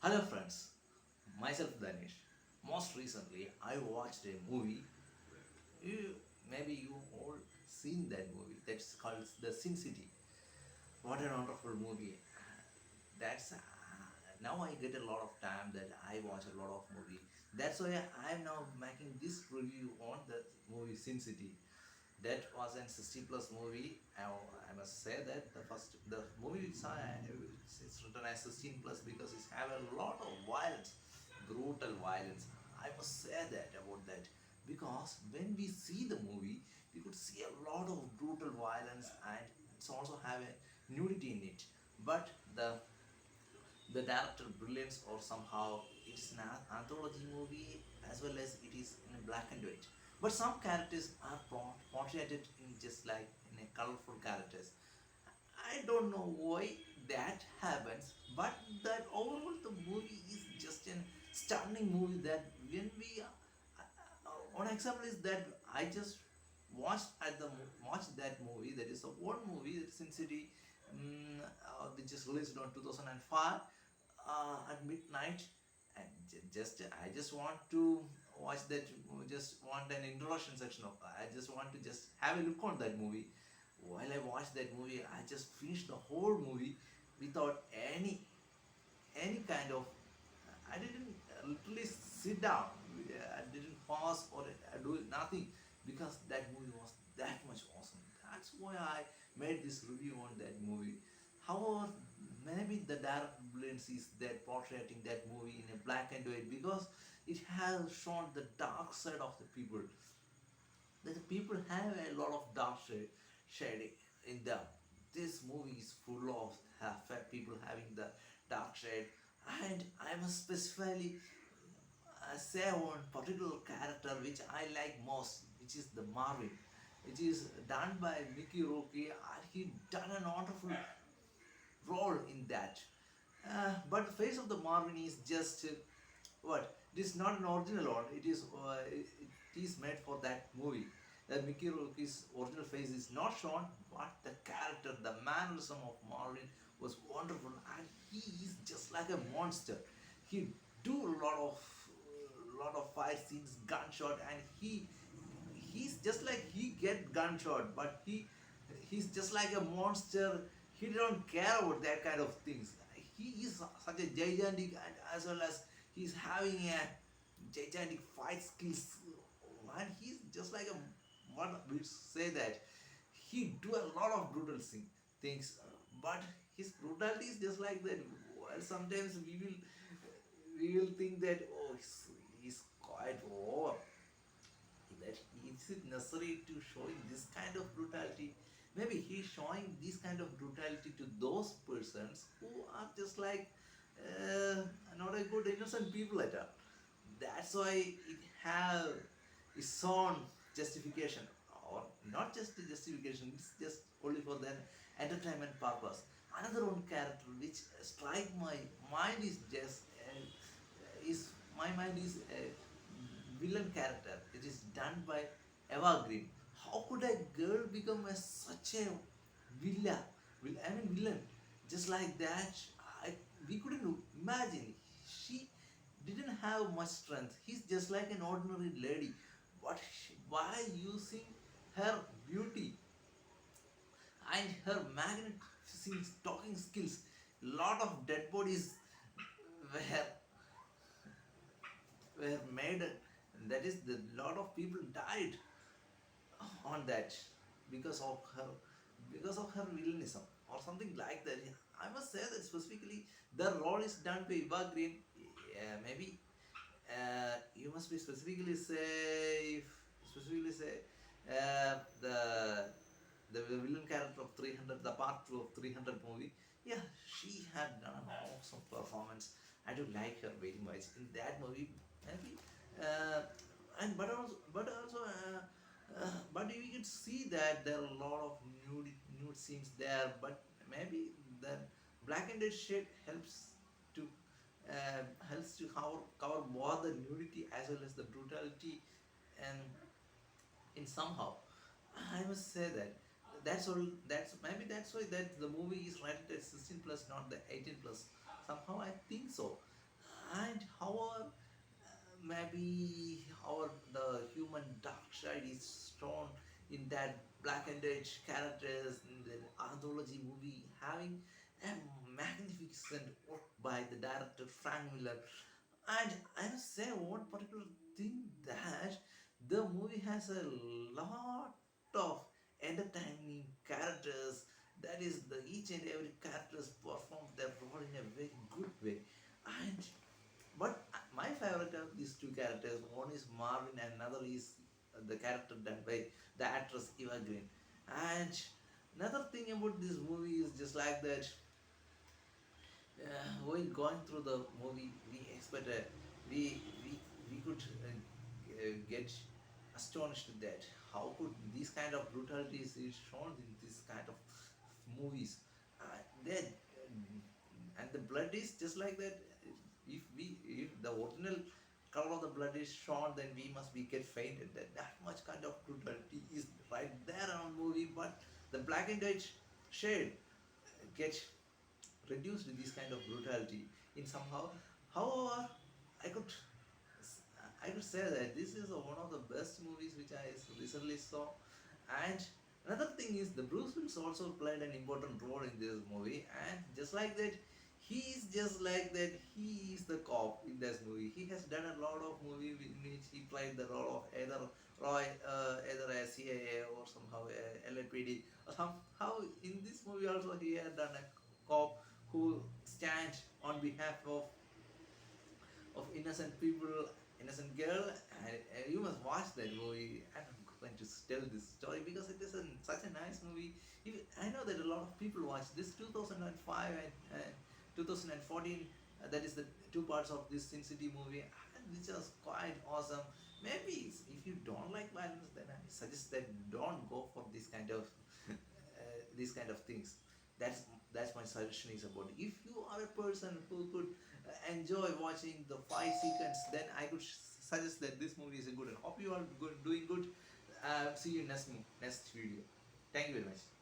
Hello friends, myself Danish. Most recently, I watched a movie. Maybe you all seen that movie. That's called The Sin City. What a wonderful movie! That's now I get a lot of time that I watch a lot of movie. That's why I am now making this review on the movie Sin City. That was an 60 plus movie. I must say that the movie it's written as 16 plus because it have a lot of violence, brutal violence. I must say that about that because when we see the movie, we could see a lot of brutal violence and it's also have a nudity in it. But the director brilliance or somehow it's an anthology movie as well as it is in a black and white, but some characters are portrayed in just like in a colorful characters. I don't know why that happens, but that overall the movie is just a stunning movie that when we one example is that I just watched that movie. That is a one movie, that's Sin City, which is released on 2005 at midnight. And I just want to watch that. Just want an introduction section of. I just want to just have a look on that movie. While I watched that movie, I just finished the whole movie without any kind of. I didn't literally sit down. I didn't pause or do nothing because that movie was that much awesome. That's why I made this review on that movie. However, maybe the direct brilliance is that portraying that movie in a black and white because it has shown the dark side of the people, that the people have a lot of dark shade in them. This movie is full of people having the dark shade, and I must specifically say one particular character which I like most, which is the Marvin, which is done by Mickey Rourke, and he done an wonderful role in that. But the face of the Marvin is just what? It is not an original one. It is made for that movie. That Mickey Rourke's original face is not shown, but the character, the mannerism of Marvin was wonderful, and he is just like a monster. He do a lot of fight scenes, gunshot, and he's just like he get gunshot, but he's just like a monster. He don't care about that kind of things. He is such a gigantic, and as well as he's having a gigantic fight skills, and he's just like a, what we say that he do a lot of brutal things, but his brutality is just like that. Well, sometimes we will think that, oh, he's quite over, that is it necessary to showing this kind of brutality. Maybe he's showing this kind of brutality to those persons who are just like not a good innocent people at all. That's why it have its own justification, or not just a justification, it's just only for the entertainment purpose. Another one character which strike my mind is just is my mind is a villain character. It is done by Eva Green. How could a girl become such a villain? I mean villain. Just like that, we couldn't imagine. She didn't have much strength. He's just like an ordinary lady. But by using her beauty and her magnetic talking skills, lot of dead bodies were made. That is, the lot of people died on that because of her, villainism or something like that. I must say that specifically the role is done by Eva Green. Maybe you must be specifically say the villain character of 300, the part 2 of 300 movie. Yeah, she had done an awesome performance. I do like her very much in that movie. Maybe uh, and but we can see that there are a lot of nude scenes there, but maybe the black and white shade helps to cover more the nudity as well as the brutality, and in somehow I must say that that's all. That's why that the movie is rated at 16 plus, not the 18 plus. Somehow I think so. And however, maybe our the human dark side is shown in that black and white characters in the anthology movie, having a magnificent work by the director Frank Miller. And I must say one particular thing, that the movie has a lot of entertaining characters. That is, the each and every characters perform their role in a very good way. And but my favorite of these two characters, one is Marvin and another is the character done by the actress Eva Green. And another thing about this movie is just like that, while going through the movie, we expected, we could get astonished that how could these kind of brutalities is shown in this kind of movies. Then and the blood is just like that. If the original color of the blood is shown, then we must be get fainted. That much kind of brutality is right there on movie, but the black and white shade get reduced this kind of brutality in somehow. However, I could I could say that this is one of the best movies which I recently saw. And another thing is the Bruce Willis also played an important role in this movie, and just like that, he is just like that. He is the cop in this movie. He has done a lot of movie in which he played the role of either either a CIA or somehow a LAPD, or somehow in this movie also he had done a cop who stands on behalf of innocent people, innocent girl. And you must watch that movie. I'm going to tell this story because it is such a nice movie. I know that a lot of people watch this 2005 and 2014. That is the two parts of this Sin City movie, and which was quite awesome. Maybe if you don't like violence, then I suggest that don't go for this kind of these kind of things. That's my suggestion is about. If you are a person who could enjoy watching the 5 seconds, then I could suggest that this movie is a good. And hope you are good, doing good. See you next video. Thank you very much.